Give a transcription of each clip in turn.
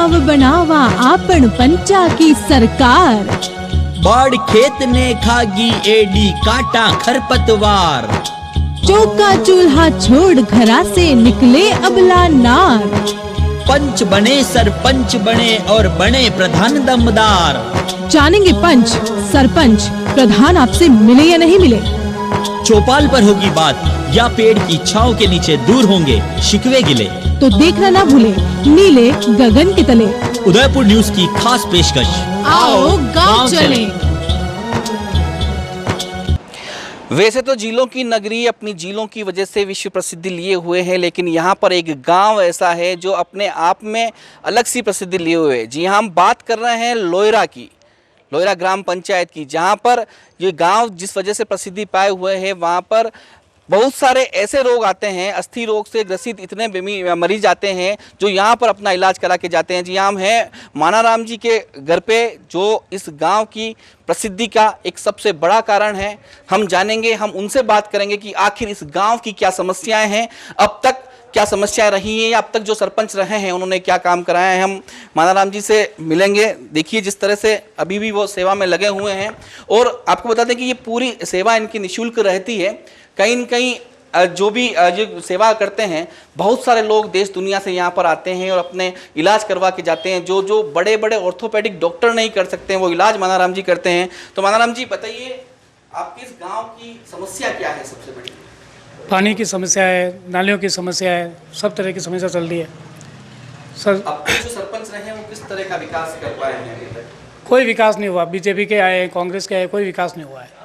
गांव बनावा आपण पंचा की सरकार। बाढ़ खेत ने खागी एडी काटा खरपतवार। चौका चूल्हा छोड़ घरा से निकले अबला नार। पंच बने सरपंच बने और बने प्रधान दमदार। जानेंगे पंच सरपंच प्रधान आपसे मिले या नहीं मिले। चौपाल पर होगी बात या पेड़ की छांव के नीचे दूर होंगे शिकवे गिले। तो देखना ना भूले नीले गगन के तले। उदयपुर न्यूज की खास पेशकश, आओ गांव चले। वैसे तो झीलों की नगरी अपनी झीलों की वजह से विश्व प्रसिद्धि लिए हुए है, लेकिन यहाँ पर एक गांव ऐसा है जो अपने आप में अलग सी प्रसिद्धि लिए हुए है। जी हम बात कर रहे हैं लोयरा की, लोयरा ग्राम पंचायत की, जहाँ पर ये गांव जिस वजह से प्रसिद्धि पाए हुए है, वहाँ पर बहुत सारे ऐसे रोग आते हैं, अस्थि रोग से ग्रसित इतने मरीज आते हैं जो यहाँ पर अपना इलाज करा के जाते हैं। जी हम हैं मानाराम जी के घर पे, जो इस गांव की प्रसिद्धि का एक सबसे बड़ा कारण है। हम जानेंगे, हम उनसे बात करेंगे कि आखिर इस गांव की क्या समस्याएं हैं, अब तक क्या समस्याएं रही हैं, या अब तक जो सरपंच रहे हैं उन्होंने क्या काम कराया है। हम मानाराम जी से मिलेंगे। देखिए जिस तरह से अभी भी वो सेवा में लगे हुए हैं, और आपको बता दें कि ये पूरी सेवा इनकी निःशुल्क रहती है। कहीं न कहीं जो भी जो सेवा करते हैं, बहुत सारे लोग देश दुनिया से यहाँ पर आते हैं और अपने इलाज करवा के जाते हैं। जो जो बड़े बड़े ऑर्थोपेडिक डॉक्टर नहीं कर सकते हैं, वो इलाज मानाराम जी करते हैं। तो मानाराम जी बताइए, आपके इस गांव की समस्या क्या है सबसे बड़ी? पानी की समस्या है, नालियों की समस्या है, सब तरह की समस्या चल रही है सर। अब तक जो सरपंच रहे हैं वो किस तरह का विकास कर पाए हैं अभी तक? कोई विकास नहीं हुआ। बीजेपी के आए, कांग्रेस के आए, कोई विकास नहीं हुआ है।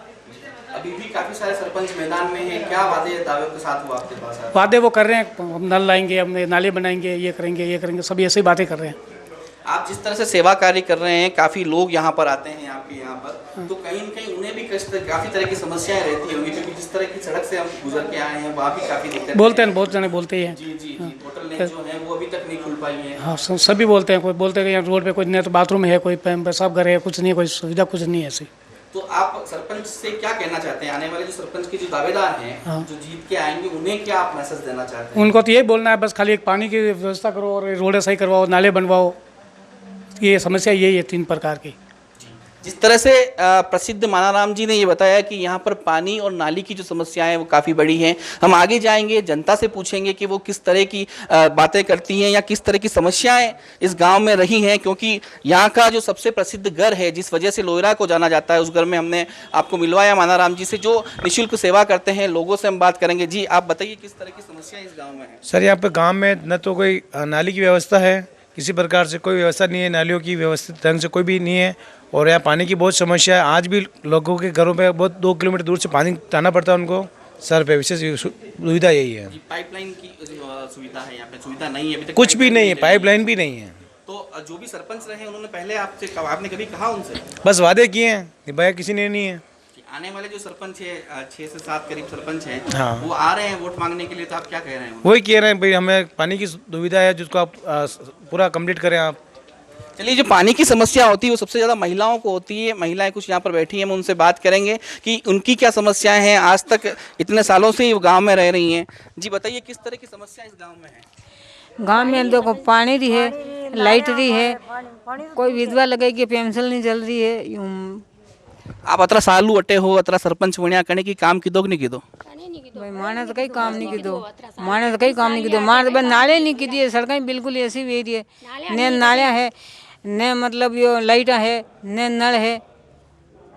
अभी भी काफी सारे सरपंच मैदान में हैं, क्या वादे दावे के साथ हुआ आपके पास? वादे वो कर रहे हैं, हम नल लाएंगे, हम नाले बनाएंगे, ये करेंगे, सब ऐसी बातें कर रहे हैं। आप जिस तरह से सेवा कार्य कर रहे हैं, काफ़ी लोग यहाँ पर आते हैं आपके यहाँ पर, तो कहीं न कहीं उन्हें भी काफ़ी तरह की समस्याएं रहती होंगी, क्योंकि जिस तरह की सड़क से हम गुजर के आए हैं वहाँ भी काफ़ी दिक्कत बोलते हैं, बहुत जने बोलते ही हैं। जी होटल ने जो है वो अभी तक नहीं खुल पाई है। हाँ सभी बोलते हैं। कोई बोलते हैं कि यहाँ रोड पे कोई नहीं तो बाथरूम है, कोई पेशाब घर है, कुछ नहीं है, कोई सुविधा कुछ नहीं है ऐसी। तो आप सरपंच से क्या कहना चाहते हैं? आने वाले जो सरपंच के जो दावेदार हैं, जो जीत के आएंगे, उन्हें क्या आप मैसेज देना चाहते हैं? उनको तो यही बोलना है, बस खाली एक पानी की व्यवस्था करो और रोडें सही करवाओ, नाले बनवाओ। ये समस्या यही है 3 प्रकार की। जिस तरह से प्रसिद्ध मानाराम जी ने ये बताया कि यहाँ पर पानी और नाली की जो समस्याएं हैं वो काफ़ी बड़ी हैं। हम आगे जाएंगे, जनता से पूछेंगे कि वो किस तरह की बातें करती हैं या किस तरह की समस्याएं इस गांव में रही हैं, क्योंकि यहाँ का जो सबसे प्रसिद्ध घर है जिस वजह से लोयरा को जाना जाता है, उस घर में हमने आपको मिलवाया मानाराम जी से, जो निःशुल्क सेवा करते हैं। लोगों से हम बात करेंगे। जी आप बताइए किस तरह की समस्या इस गाँव में है? सर यहाँ पे गांव में न तो कोई नाली की व्यवस्था है, किसी प्रकार से कोई व्यवस्था नहीं है, नालियों की व्यवस्थित ढंग से कोई भी नहीं है, और यहाँ पानी की बहुत समस्या है। आज भी लोगों के घरों पे बहुत 2 किलोमीटर दूर से पानी लाना पड़ता है उनको। सर पे विशेष सुविधा यही है। पाइपलाइन की सुविधा है यहाँ पे? सुविधा नहीं है अभी तक, कुछ भी नहीं है, पाइपलाइन भी नहीं है। तो जो भी सरपंच रहे उन्होंने पहले आपने कभी कहा उनसे? बस वादे किए हैं, निभाया किसी ने नहीं है। आने वाले जो सरपंच है, 6 से 7 करीब सरपंच हैं, हाँ, वो आ रहे हैं वोट मांगने के लिए, तो आप क्या कह रहे हैं? वही कह रहे हैं भाई, हमें पानी की दुविधा है, जिसको आप पूरा कंप्लीट करें आप। चलिए, जो पानी की समस्या होती है वो सबसे ज़्यादा महिलाओं को होती है। महिलाएं कुछ यहाँ पर बैठी हैं, हम उनसे बात करेंगे कि उनकी क्या समस्याएं हैं। आज तक इतने सालों से वो गांव में रह रही हैं। जी बताइए किस तरह की समस्या इस गांव में है? गांव में देखो पानी रही है, लाइट रही है, कोई विधवा लगेगी, पेंशन नहीं चल रही है। आप अतरा सालू अटे हो, अतरा सरपंच बनिया करने की काम की दो कि नहीं की दो? भाई माने तो कई काम नहीं की दो, माने तो कई काम नहीं की दो, माने तो नाले नहीं की दिए, सड़कें बिल्कुल ऐसी भी है, न नालियाँ है, न मतलब यो लाइट है, न नल है,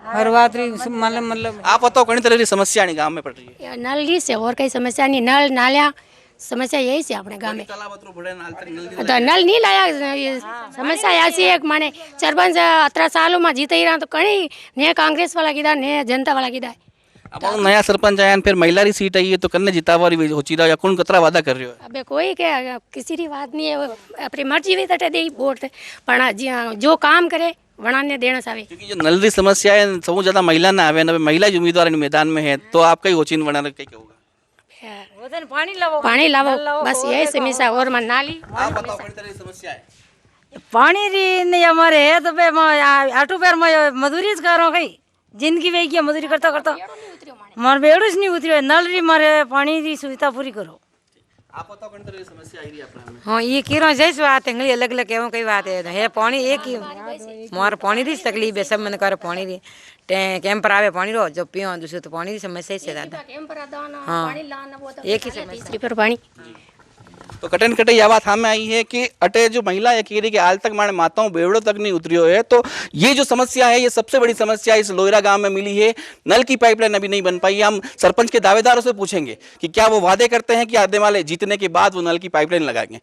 हर बात मतलब। आप बताओ कई तरह की समस्या नहीं गाँव में पड़ रही है? नल ही से और कई समस्या नहीं, नल नालिया समस्या यही से अपने गाँव में। तो नल नहीं लाया, ये समस्या ऐसी है माने सरपंच 18 सालों में जीते ही रहा, तो कहीं नया कांग्रेस वाला कीधा, नया जनता वाला कीधा। अब नया सरपंच आया, फिर महिला री सीट आई है, तो कन्ने जितावारी होची रहा या कौन कतरा वादा कर रहे हो? अबे कोई क्या, किसी की बात नहीं है, अपनी मर्जी भी तटे दे वोट, पर जो काम करे बनाने देना चाहिए। क्योंकि जो नल री समस्या है, सबसे ज्यादा महिला ना आवे, महिला उम्मीदवार मैदान में है, तो आपका ही होची बना रखे क्या होगा? पानी लावो बस यही समस्या, और नाली। आप बताओ कई तरह की समस्या है? पानी री नहीं हमारे है, तो आटू पैर में मजदूरी करो, कहीं जिंदगी वे की मजदूरी करता करता मार बेड़ूस नहीं उतरी, नल री मारे पानी की सुविधा पूरी करो। आप बताओ कौन तरह की समस्या आई रही है अपने में? हाँ ये किरो जैसे बात है अलग अलग केवं कई बात है पानी एक ही मोर पानी री तकलीफ है सब मन कर पानी री कैंप पर आवे पानी रो जो पियो दूसरे तो पानी री समस्या से ज्यादा हाँ एक ही समस्या पर पानी तो कटन कटे यह बात हमें आई है कि अटे जो महिला है कि आज तक माने माताओं बेवड़ों तक नहीं उतरी है। तो ये जो समस्या है ये सबसे बड़ी समस्या इस लोयरा गांव में मिली है। नल की पाइपलाइन अभी नहीं बन पाई। हम सरपंच के दावेदारों से पूछेंगे कि क्या वो वादे करते हैं कि आने वाले जीतने के बाद वो नल की पाइपलाइन लगाएंगे।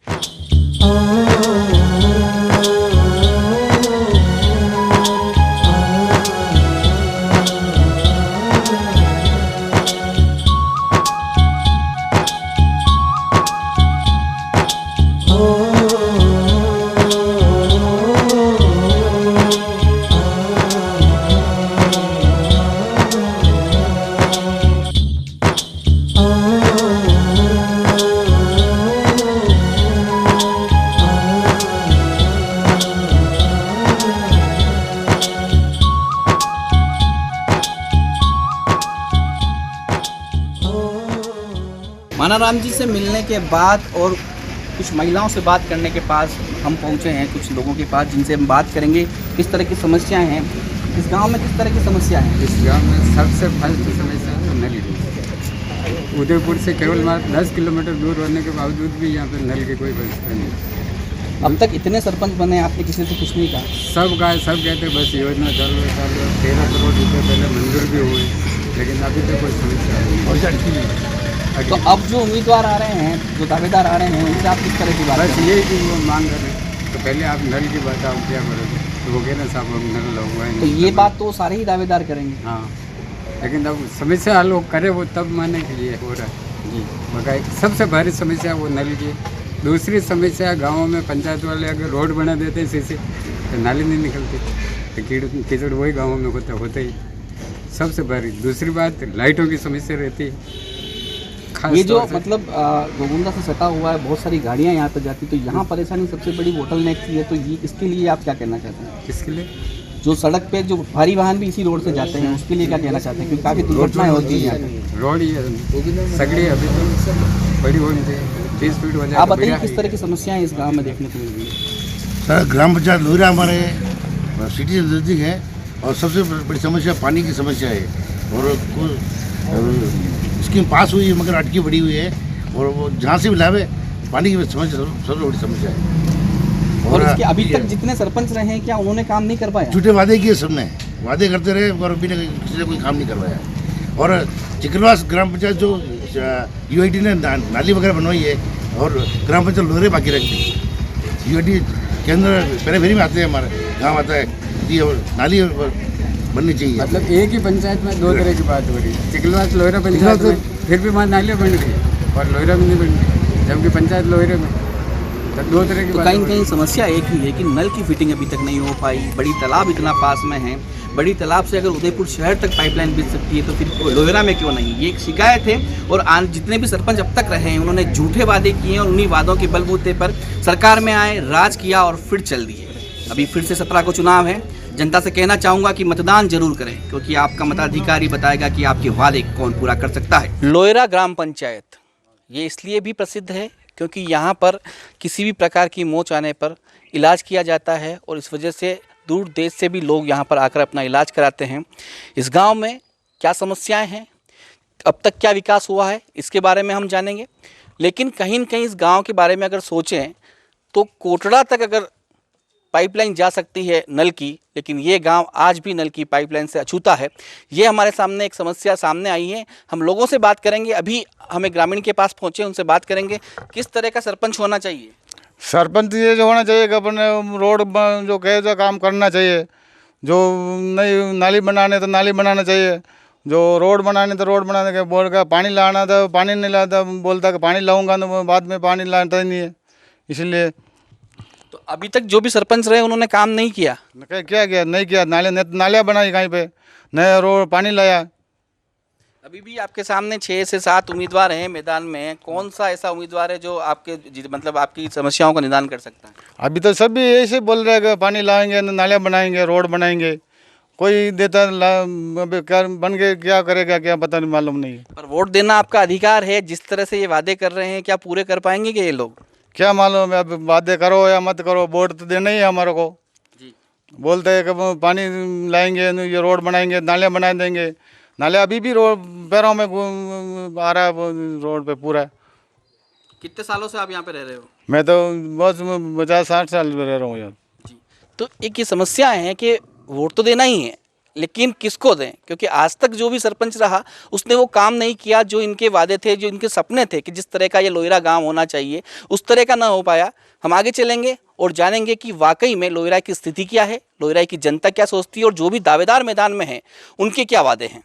मानाराम जी से मिलने के बाद और कुछ महिलाओं से बात करने के पास हम पहुंचे हैं कुछ लोगों के पास जिनसे हम बात करेंगे किस तरह की समस्याएं हैं इस गांव में, किस तरह की समस्या है। इस गांव में सबसे फर्स्ट समस्या है नल की। उदयपुर से केवल 10 किलोमीटर दूर होने के बावजूद भी यहाँ पर नल की कोई व्यवस्था नहीं। अब तक इतने सरपंच बने आपने किसी से कुछ नहीं कहा? सब कहते बस योजना चालू है 13 करोड़ रुपये पहले मंजूर भी हुए लेकिन अभी तक कोई समस्या नहीं। तो अब जो उम्मीदवार आ रहे हैं जो दावेदार आ रहे हैं उनसे आप किस तरह की बात बस यही कि वो मांग कर रहे हैं तो पहले आप नल की बताओ क्या करोगे तो वो कहना साहब हम नल लगवाएंगे। तो ये बात तो सारे ही दावेदार करेंगे। हाँ लेकिन अब समस्या हल करे वो तब माने के लिए हो रहा है जी। बकाई सबसे भारी समस्या वो नल की। दूसरी समस्या गाँव में पंचायत वाले अगर रोड बना देते हैं सीसी तो नाली नहीं निकलती तो कीचड़ वही गाँव में होता ही सबसे भारी। दूसरी बात लाइटों की समस्या रहती है। ये जो मतलब गोगुंडा से सटा हुआ है बहुत सारी गाड़ियाँ यहाँ पर जाती तो यहाँ परेशानी सबसे बड़ी बोतल नेक की है। तो ये इसके लिए आप क्या कहना चाहते हैं? किसके लिए? जो सड़क पे जो भारी वाहन भी इसी रोड से जाते हैं उसके लिए क्या कहना चाहते हैं? क्योंकि काफ़ी दुर्घटनाएं होती हैं यहाँ। रोड ही सगड़ी अभी तो बड़ी होनी चाहिए 30 फीट हो जाए। आप बताइए किस तरह की समस्याएं इस गाँव में देखने को मिल रही है? सर ग्राम पंचायत लोयरा हमारे सिटी से नज़दीक है और सबसे बड़ी समस्या पानी की समस्या है। और स्कीम पास हुई है मगर अटकी पड़ी हुई है और वो जहाँ से भी लावे पानी की समस्या सबसे बड़ी समस्या है। और इसके अभी तक जितने सरपंच रहे हैं क्या उन्होंने काम नहीं कर पाया? झूठे वादे किए सबने, वादे करते रहे और अभी किसी ने कोई काम नहीं करवाया। और चिकलवास ग्राम पंचायत जो UIT ने नाली वगैरह बनवाई है और ग्राम पंचायत लोहरे बाकी रख दी। UIT के अंदर पहले फेरी में आते हैं हमारे गाँव आता है ये नाली बननी चाहिए। मतलब एक ही पंचायत में दो तरह की बात हो रही है। चिकलवास लोहरा पंचायत में फिर भी वहाँ नालियाँ बन रही और लोहरा में नहीं बन रही जबकि पंचायत लोहरे में तो दो तरह की। तो कहीं कहीं समस्या एक ही है कि नल की फिटिंग अभी तक नहीं हो पाई। बड़ी तालाब इतना पास में है, बड़ी तालाब से अगर उदयपुर शहर तक पाइपलाइन बिछ सकती है तो फिर लोहरा में क्यों नहीं? ये एक शिकायत है। और जितने भी सरपंच अब तक रहे हैं उन्होंने झूठे वादे किए हैं और उन्हीं वादों के बलबूते पर सरकार में आए, राज किया और फिर चल दिए। अभी फिर से 17 को चुनाव है। जनता से कहना चाहूँगा कि मतदान जरूर करें क्योंकि आपका मताधिकारी बताएगा कि आपके वादे कौन पूरा कर सकता है। लोयरा ग्राम पंचायत ये इसलिए भी प्रसिद्ध है क्योंकि यहाँ पर किसी भी प्रकार की मोच आने पर इलाज किया जाता है और इस वजह से दूर देश से भी लोग यहाँ पर आकर अपना इलाज कराते हैं। इस गांव में क्या समस्याएं हैं, अब तक क्या विकास हुआ है, इसके बारे में हम जानेंगे। लेकिन कहीं न कहीं इस गांव के बारे में अगर सोचें तो कोटड़ा तक अगर पाइपलाइन जा सकती है नल की, लेकिन ये गांव आज भी नल की पाइपलाइन से अछूता है। ये हमारे सामने एक समस्या सामने आई है। हम लोगों से बात करेंगे। अभी हमें ग्रामीण के पास पहुंचे, उनसे बात करेंगे किस तरह का सरपंच होना चाहिए। सरपंच ये जो होना चाहिए कि अपने रोड जो कहे जो काम करना चाहिए, जो नई नाली बनाने तो नाली बनाना चाहिए, जो रोड बनाने तो रोड बनाने के बोल का पानी लाना था पानी नहीं लाता, बोलता कि पानी लाऊंगा तो बाद में पानी लाता ही नहीं है। इसलिए तो अभी तक जो भी सरपंच रहे उन्होंने काम नहीं किया। क्या किया? नहीं किया। नालियाँ बनाई कहीं पे, नया रोड पानी लाया। अभी भी आपके सामने 6 से 7 उम्मीदवार हैं मैदान में। कौन सा ऐसा उम्मीदवार है जो आपके मतलब आपकी समस्याओं का निदान कर सकता है? अभी तो सभी ऐसे बोल रहे हैं कि पानी लाएंगे, नालियाँ बनाएंगे, रोड बनाएंगे, कोई देता बन के क्या करेगा क्या पता नहीं, मालूम नहीं। पर वोट देना आपका अधिकार है, जिस तरह से ये वादे कर रहे हैं क्या पूरे कर पाएंगे क्या ये लोग? क्या मालूम है, अब वादे करो या मत करो, वोट तो देना ही है हमारे को। बोलते हैं कि पानी लाएंगे, ये रोड बनाएंगे, नाले बना देंगे। नाले अभी भी रोड पैरों में आ रहा है रोड पे पूरा। कितने सालों से आप यहाँ पे रह रहे हो? मैं तो बहुत 50-60 साल में रह रहा हूँ यहाँ। तो एक ये समस्या है कि वोट तो देना ही है, लेकिन किसको दें? क्योंकि आज तक जो भी सरपंच रहा उसने वो काम नहीं किया जो इनके वादे थे, जो इनके सपने थे कि जिस तरह का ये लोहिरा गांव होना चाहिए उस तरह का ना हो पाया। हम आगे चलेंगे और जानेंगे कि वाकई में लोहिरा की स्थिति क्या है, लोहिरा की जनता क्या सोचती है और जो भी दावेदार मैदान में हैं उनके क्या वादे हैं।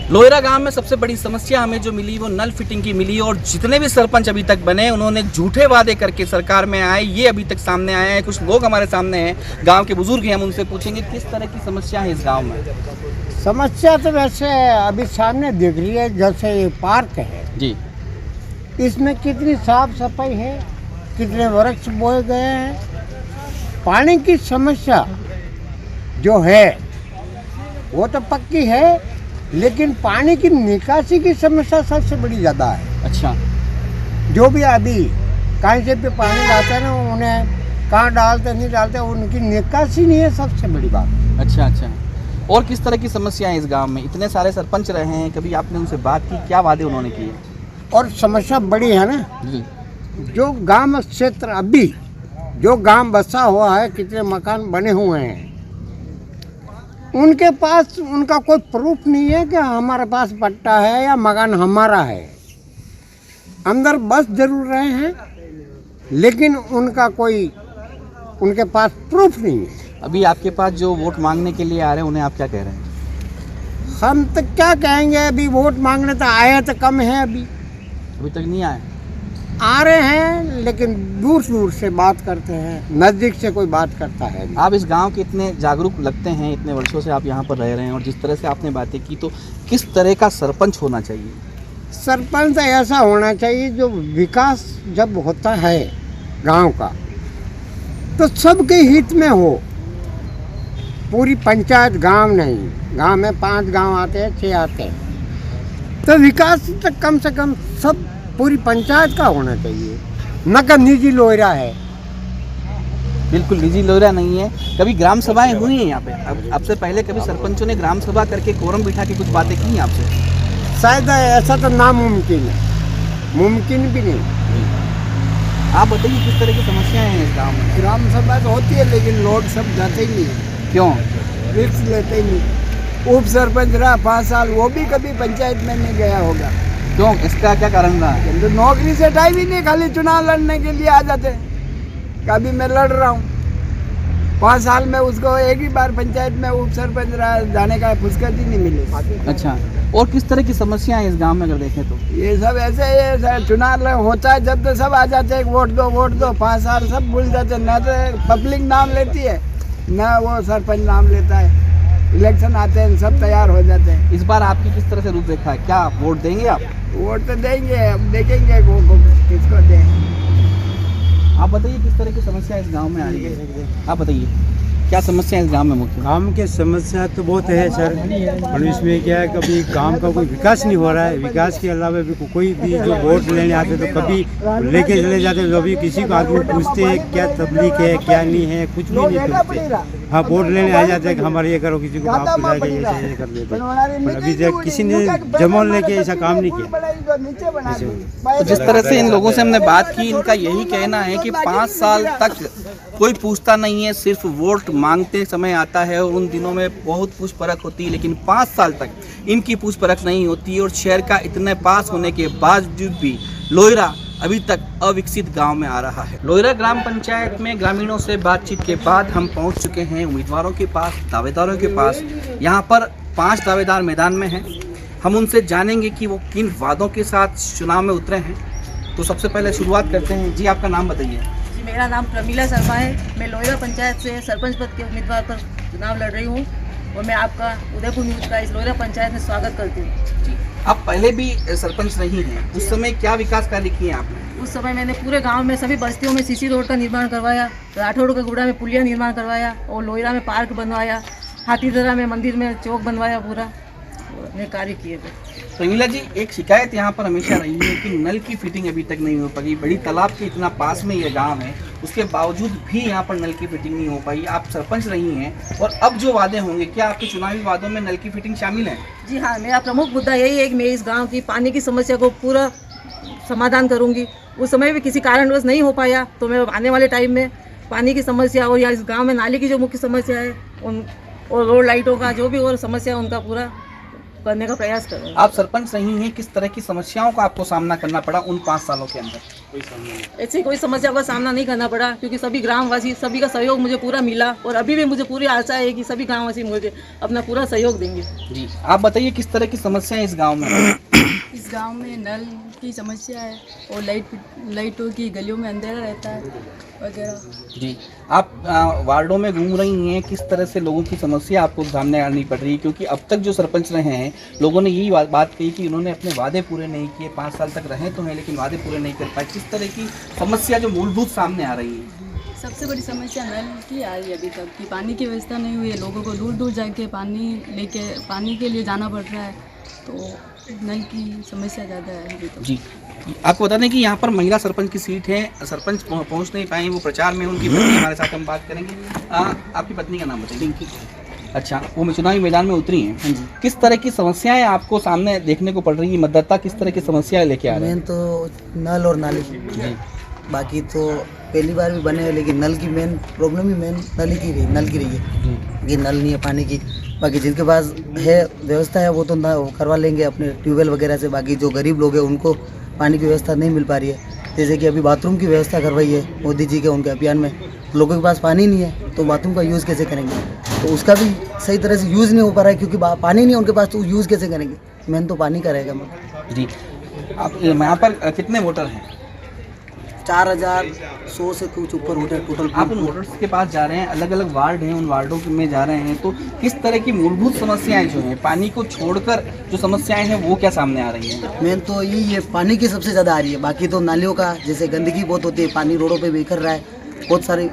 लोहिरा गांव में सबसे बड़ी समस्या हमें जो मिली वो नल फिटिंग की मिली, और जितने भी सरपंच अभी तक बने उन्होंने झूठे वादे करके सरकार में आए, ये अभी तक सामने आए हैं। कुछ लोग हमारे सामने हैं, गांव के बुजुर्ग हैं, हम उनसे पूछेंगे किस तरह की समस्या है इस गांव में। समस्या तो वैसे अभी सामने दिख रही है, जैसे ये पार्क है जी, इसमें कितनी साफ सफाई है, कितने वृक्ष बोए गए हैं। पानी की समस्या जो है वो तो पक्की है, लेकिन पानी की निकासी की समस्या सबसे बड़ी ज़्यादा है। अच्छा, जो भी अभी कहीं से भी पानी लाते हैं ना, उन्हें कहाँ डालते नहीं डालते, उनकी निकासी नहीं है सबसे बड़ी बात। अच्छा अच्छा, और किस तरह की समस्या है इस गांव में? इतने सारे सरपंच रहे हैं, कभी आपने उनसे बात की, क्या वादे उन्होंने किए? और समस्या बड़ी है ना जी, जो गांव क्षेत्र अभी जो गांव बसा हुआ है, कितने मकान बने हुए हैं, उनके पास उनका कोई प्रूफ नहीं है कि हमारे पास पट्टा है या मकान हमारा है। अंदर बस जरूर रहे हैं, लेकिन उनका कोई उनके पास प्रूफ नहीं है। अभी आपके पास जो वोट मांगने के लिए आ रहे हैं उन्हें आप क्या कह रहे हैं? हम तो क्या कहेंगे, अभी वोट मांगने तो आए तो कम है, अभी तक नहीं आए। आ रहे हैं लेकिन दूर दूर से बात करते हैं, नज़दीक से कोई बात करता है नहीं। आप इस गांव के इतने जागरूक लगते हैं, इतने वर्षों से आप यहाँ पर रह रहे हैं, और जिस तरह से आपने बातें की, तो किस तरह का सरपंच होना चाहिए? सरपंच ऐसा होना चाहिए जो विकास जब होता है गांव का तो सबके हित में हो। पूरी पंचायत गांव नहीं, गांव में 5 गांव आते हैं, 6 आते हैं, तो विकास तक कम से कम सब पूरी पंचायत का होना चाहिए, न कि निजी लोहिरा है। बिल्कुल निजी लोहिरा नहीं है। कभी ग्राम सभाएं हुई हैं यहाँ पे? अब से पहले कभी सरपंचों ने ग्राम सभा करके कोरम बिठा के कुछ बातें की हैं आपसे? शायद ऐसा तो नामुमकिन है, मुमकिन भी नहीं। आप बताइए किस तरह की समस्याएं हैं इस गाँव में? ग्राम सभा तो होती है, लेकिन लोग सब जाते ही नहीं। क्यों? रिस्क लेते ही नहीं। उप सरपंच रहा 5 साल, वो भी कभी पंचायत में नहीं गया होगा। क्यों, इसका क्या कारण रहा? तो नौकरी से टाइम ही नहीं, खाली चुनाव लड़ने के लिए आ जाते। कभी मैं लड़ रहा हूँ, 5 साल में उसको एक ही बार पंचायत में उप सरपंच रहा, जाने का फुर्सत ही नहीं मिली। अच्छा, और किस तरह की समस्या है इस गांव में अगर देखें तो? ये सब ऐसे ये चुनाव होता है जब तो सब आ जाते हैं, वोट दो, 5 साल सब भूल जाते। न तो पब्लिक नाम लेती है, न वो सरपंच नाम लेता है। इलेक्शन आते हैं, सब तैयार हो जाते हैं। इस बार आपकी किस तरह से रूपरेखा है? क्या वोट देंगे आप? वोट तो देंगे, अब देखेंगे किसको दें। आप बताइए किस तरह की समस्या इस गांव में आ रही है? आप बताइए क्या समस्या है इस गांव में? मुख्य गांव के समस्या तो बहुत है सर, और इसमें क्या है, कभी गांव का कोई विकास नहीं हो रहा है। विकास के अलावा भी कोई भी जो वोट लेने आते तो कभी लेके चले जाते, जो भी किसी को आदमी पूछते हैं क्या तबलीग है क्या नहीं है, कुछ भी नहीं पूछते। हाँ, वोट लेने आ जाते हैं कि हमारे ये करो, किसी को आप पिलाएगा, ये कर देते। पर अभी तक किसी ने जमोन लेके ऐसा काम नहीं किया। तो जिस तरह से इन लोगों से हमने बात की, इनका यही कहना है कि 5 साल तक कोई पूछता नहीं है, सिर्फ वोट मांगते समय आता है, और उन दिनों में बहुत पूछ परख होती है, लेकिन 5 साल तक इनकी पूछ परख नहीं होती। और शहर का इतने पास होने के बावजूद भी लोहिरा अभी तक अविकसित गांव में आ रहा है। लोहिरा ग्राम पंचायत में ग्रामीणों से बातचीत के बाद हम पहुंच चुके हैं उम्मीदवारों के पास, दावेदारों के पास। यहां पर 5 दावेदार मैदान में हैं। हम उनसे जानेंगे कि वो किन वादों के साथ चुनाव में उतरे हैं। तो सबसे पहले शुरुआत करते हैं। जी, आपका नाम बताइए। जी, मेरा नाम प्रमीला शर्मा है। मैं लोहिरा पंचायत से सरपंच पद के उम्मीदवार पर चुनाव लड़ रही हूँ और मैं आपका उदयपुर न्यूज़ का इस लोहिरा पंचायत में स्वागत करती हूँ। आप पहले भी सरपंच रही हैं, उस समय क्या विकास कार्य किए आपने? उस समय मैंने पूरे गांव में सभी बस्तियों में सीसी रोड का निर्माण करवाया, राठौड़ का गुड़ा में पुलिया निर्माण करवाया और लोहिरा में पार्क बनवाया, हाथीदरा में मंदिर में चौक बनवाया। पूरा ने कार्य किए थे। प्रमीला जी, एक शिकायत यहाँ पर हमेशा रही है कि नल की फिटिंग अभी तक नहीं हो पाई। बड़ी तालाब के इतना पास में ये गांव है, उसके बावजूद भी यहाँ पर नल की फिटिंग नहीं हो पाई। आप सरपंच रही हैं और अब जो वादे होंगे, क्या आपके चुनावी वादों में नल की फिटिंग शामिल है? जी हाँ, मेरा प्रमुख मुद्दा यही है कि मैं इस गाँव की पानी की समस्या को पूरा समाधान करूँगी। उस समय भी किसी कारणवश नहीं हो पाया तो मैं आने वाले टाइम में पानी की समस्या और या इस गाँव में नाली की जो मुख्य समस्या है उन और रोड लाइटों का जो भी और समस्या है उनका पूरा करने का प्रयास करें। आप सरपंच रही हैं, किस तरह की समस्याओं का आपको सामना करना पड़ा उन 5 सालों के अंदर? ऐसी कोई समस्या का सामना नहीं करना पड़ा क्योंकि सभी ग्रामवासी, सभी का सहयोग मुझे पूरा मिला और अभी भी मुझे पूरी आशा है कि सभी ग्रामवासी मुझे अपना पूरा सहयोग देंगे। जी, आप बताइए किस तरह की समस्याएं इस गाँव में हैं? इस गांव में नल की समस्या है और लाइटों की, गलियों में अंधेरा रहता है वगैरह। जी, आप वार्डों में घूम रही हैं, किस तरह से लोगों की समस्या आपको सामने आनी पड़ रही है? क्योंकि अब तक जो सरपंच रहे हैं, लोगों ने यही बात कही कि उन्होंने अपने वादे पूरे नहीं किए। 5 साल तक रहे तो हैं लेकिन वादे पूरे नहीं कर पाए। किस तरह की समस्या जो मूलभूत सामने आ रही है? सबसे बड़ी समस्या नल की आ रही है अभी तक कि पानी की व्यवस्था नहीं हुई है। लोगों को दूर दूर जाके पानी के लिए जाना पड़ रहा है, तो नल की समस्या ज़्यादा है अभी तो। जी, आपको बता दें कि यहाँ पर महिला सरपंच की सीट है। सरपंच पहुँच नहीं पाए, वो प्रचार में। उनकी पत्नी हमारे साथ हम बात करेंगे। आपकी पत्नी का नाम बताइए। अच्छा, वो चुनावी मैदान में उतरी हैं। किस तरह की समस्याएं आपको सामने देखने को पड़ रही है? मतदाता किस तरह की समस्याएं लेके आ रहे हैं? मेन तो नल और नाली जी। बाकी तो पहली बार भी बने हैं लेकिन नल की मेन प्रॉब्लम ही नल की रही है कि नल नहीं है पानी की। बाकी जिनके पास है व्यवस्था है वो तो ना करवा लेंगे अपने ट्यूबवेल वगैरह से। बाकी जो गरीब लोग हैं उनको पानी की व्यवस्था नहीं मिल पा रही है। जैसे कि अभी बाथरूम की व्यवस्था करवाई है मोदी जी के उनके अभियान में। लोगों के पास पानी नहीं है तो बाथरूम का यूज़ कैसे करेंगे? तो उसका भी सही तरह से यूज़ नहीं हो पा रहा है क्योंकि पानी नहीं है उनके पास, तो यूज़ कैसे करेंगे? मेन तो पानी का रहेगा। जी, आप यहाँ पर कितने वोटर हैं? 4100 से कुछ ऊपर वोटर टोटल। आप उन वोटर्स के पास जा रहे हैं, अलग अलग वार्ड हैं, उन वार्डों में जा रहे हैं, तो किस तरह की मूलभूत समस्याएं जो हैं, पानी को छोड़कर जो समस्याएं हैं वो क्या सामने आ रही हैं? मेन तो यही है, पानी की सबसे ज़्यादा आ रही है। बाकी तो नालियों का, जैसे गंदगी बहुत होती है, पानी रोडों पे बिखर रहा है, बहुत सारी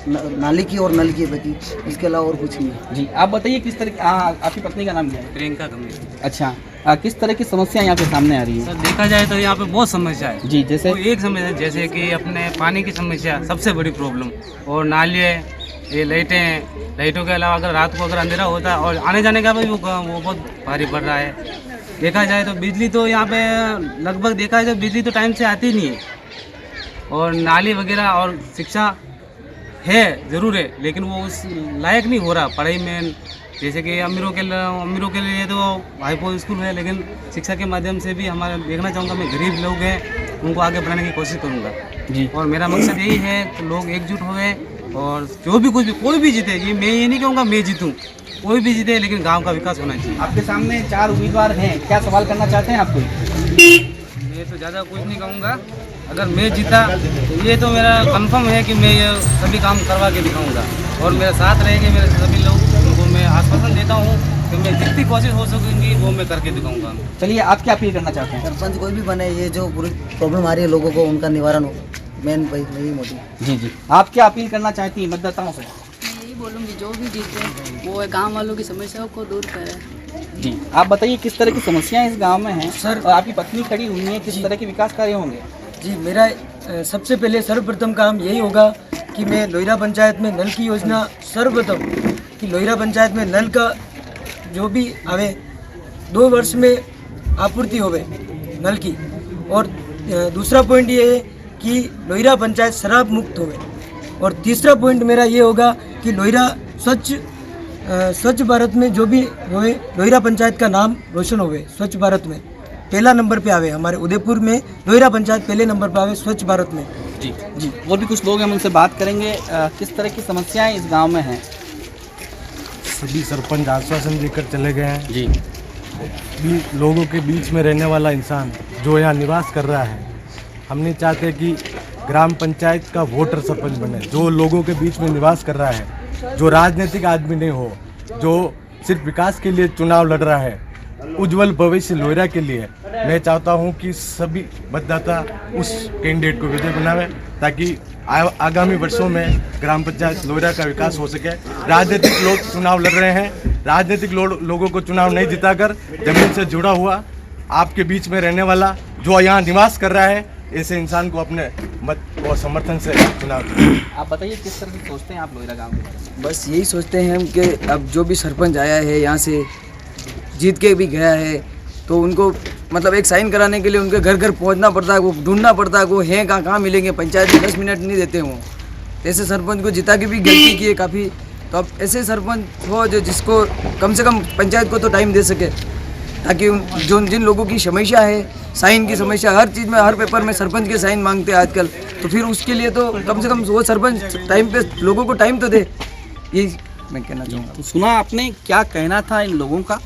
नाली की और नल की बची, इसके अलावा और कुछ नहीं है। जी, आप बताइए किस तरह, आपकी पत्नी का नाम क्या है? प्रियंका कमलेश। अच्छा, किस तरह की समस्या यहाँ पे सामने आ रही है? सर, देखा जाए तो यहाँ पे बहुत समस्या है। जी, जैसे एक समस्या जैसे कि अपने पानी की समस्या सबसे बड़ी प्रॉब्लम, और नाली है, ये लाइटें हैं। लाइटों के अलावा अगर रात को अगर अंधेरा होता है और आने जाने का भी वो बहुत भारी पड़ रहा है। देखा जाए तो बिजली तो यहाँ पे लगभग देखा जाए तो बिजली तो टाइम से आती नहीं है, और नाली वगैरह और शिक्षा है ज़रूर है लेकिन वो उस लायक नहीं हो रहा पढ़ाई में। जैसे कि अमीरों के लिए तो हाईपो स्कूल है, लेकिन शिक्षा के माध्यम से भी हमारा देखना चाहूँगा, मैं गरीब लोग हैं उनको आगे बढ़ाने की कोशिश करूँगा जी। और मेरा मकसद यही है कि लोग एकजुट हो गए और जो भी कुछ भी कोई भी जीतेगी, मैं ये नहीं कहूँगा मैं जीतूँ, कोई भी जीते लेकिन गाँव का विकास होना चाहिए। आपके सामने 4 उम्मीदवार हैं, क्या सवाल करना चाहते हैं आप? कोई मैं तो ज़्यादा कुछ नहीं कहूँगा। अगर मैं जीता तो ये तो मेरा कंफर्म है कि मैं ये सभी काम करवा के दिखाऊंगा और मेरे साथ रहेंगे मेरे सभी लोग, उनको मैं आश्वासन देता हूँ कि मैं जितनी कोशिश हो सकेंगी वो मैं करके दिखाऊंगा। चलिए, आप क्या अपील करना चाहते हैं? सरपंच कोई भी बने, ये जो पूरी प्रॉब्लम आ रही है लोगों को, उनका निवारण हो, मेन भाई यही मोदी। जी जी, आप क्या अपील करना चाहती हैं मतदाताओं से? मैं यही बोलूँगी जो भी जीते वो गाँव वालों की समस्याओं को दूर करे। जी, आप बताइए किस तरह की समस्याएं इस गाँव में हैं? सर, और आपकी पत्नी खड़ी हुई है, किस तरह के विकास कार्य होंगे? जी, मेरा सबसे पहले सर्वप्रथम काम यही होगा कि मैं लोहिरा पंचायत में नल की योजना, सर्वप्रथम कि लोहिरा पंचायत में नल का जो भी आवे 2 वर्ष में आपूर्ति होवे नल की। और दूसरा पॉइंट ये है कि लोहिरा पंचायत शराब मुक्त होवे। और तीसरा पॉइंट मेरा ये होगा कि लोहिरा स्वच्छ भारत में जो भी होवे, लोहिरा पंचायत का नाम रोशन होवे स्वच्छ भारत में। पहला नंबर पे आवे। हमारे उदयपुर में लोहिरा पंचायत पहले नंबर पे आवे स्वच्छ भारत में। जी जी, और भी कुछ लोग हैं, हम उनसे बात करेंगे। किस तरह की समस्याएं इस गांव में हैं? सभी सरपंच आश्वासन देकर चले गए हैं जी। लोगों के बीच में रहने वाला इंसान जो यहाँ निवास कर रहा है, हम नहीं चाहते कि ग्राम पंचायत का वोटर सरपंच बने, जो लोगों के बीच में निवास कर रहा है, जो राजनीतिक आदमी नहीं हो, जो सिर्फ विकास के लिए चुनाव लड़ रहा है, उज्जवल भविष्य लोहिरा के लिए। मैं चाहता हूं कि सभी मतदाता उस कैंडिडेट को विजय बनावे ताकि आगामी वर्षों में ग्राम पंचायत लोहिरा का विकास हो सके। राजनीतिक लोग चुनाव लड़ रहे हैं, राजनीतिक लोगों को चुनाव नहीं जिताकर जमीन से जुड़ा हुआ आपके बीच में रहने वाला जो यहाँ निवास कर रहा है, ऐसे इंसान को अपने मत और समर्थन से चुनाव। आप बताइए किस तरह की सोचते हैं आप लोहिरा गाँव के बारे में? बस यही सोचते हैं हम कि अब जो भी सरपंच आया है यहाँ से जीत के भी गया है, तो उनको मतलब एक साइन कराने के लिए उनके घर घर पहुंचना पड़ता है, वो ढूंढना पड़ता है, वो हैं कहाँ मिलेंगे। पंचायत में 10 मिनट नहीं देते वो। ऐसे सरपंच को जिता के भी गलती की है काफ़ी। तो अब ऐसे सरपंच हो जो जिसको कम से कम पंचायत को तो टाइम दे सके, ताकि जिन लोगों की समस्या है, साइन की समस्या, हर चीज़ में हर पेपर में सरपंच के साइन मांगते हैं आजकल, तो फिर उसके लिए तो कम से कम वो सरपंच टाइम पे लोगों को टाइम तो दे। यही मैं कहना चाहूँगा। तो सुना आपने क्या कहना था इन लोगों का,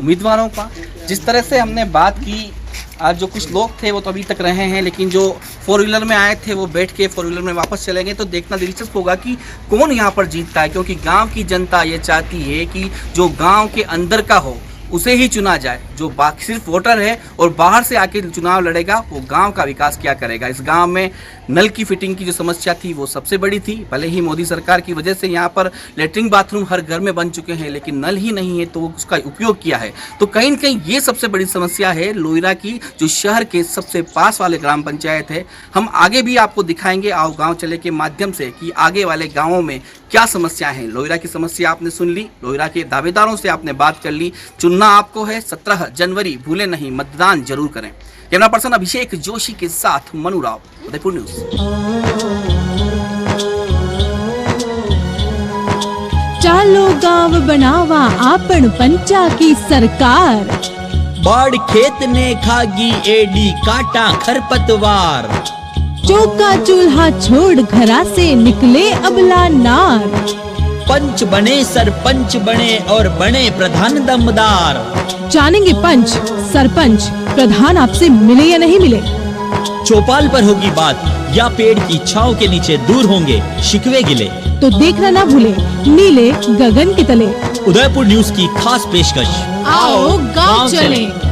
उम्मीदवारों का? जिस तरह से हमने बात की, आज जो कुछ लोग थे वो तो अभी तक रहे हैं, लेकिन जो 4 व्हीलर में आए थे वो बैठ के 4 व्हीलर में वापस चले गए। तो देखना दिलचस्प होगा कि कौन यहाँ पर जीतता है, क्योंकि गांव की जनता ये चाहती है कि जो गांव के अंदर का हो उसे ही चुना जाए। जो बाकी सिर्फ वोटर है और बाहर से आके चुनाव लड़ेगा वो गांव का विकास क्या करेगा। इस गांव में नल की फिटिंग की जो समस्या थी वो सबसे बड़ी थी। भले ही मोदी सरकार की वजह से यहाँ पर लेटरिन बाथरूम हर घर में बन चुके हैं, लेकिन नल ही नहीं है तो वो उसका उपयोग किया है। तो कहीं न कहीं ये सबसे बड़ी समस्या है लोहिरा की, जो शहर के सबसे पास वाले ग्राम पंचायत है। हम आगे भी आपको दिखाएंगे आओ गाँव चले के माध्यम से कि आगे वाले गाँवों में क्या समस्या है। लोहिरा की समस्या आपने सुन ली, लोहिरा के दावेदारों से आपने बात कर ली। चुनना आपको है 17 जनवरी, भूले नहीं, मतदान जरूर करें। कैमरा पर्सन अभिषेक जोशी के साथ मनु राव, उदयपुर न्यूज। चालो गांव बनावा आपण पंचा की सरकार। बाढ़ खेत ने खागी एडी काटा खरपतवार। चौका चूल्हा छोड़ घरा से निकले अबला नार। पंच बने सरपंच बने और बने प्रधान दमदार। जानेंगे पंच सरपंच प्रधान आपसे मिले या नहीं मिले। चौपाल पर होगी बात या पेड़ की छांव के नीचे दूर होंगे शिकवे गिले। तो देखना ना भूले नीले गगन के तले। उदयपुर न्यूज की खास पेशकश, आओ गांव चलें।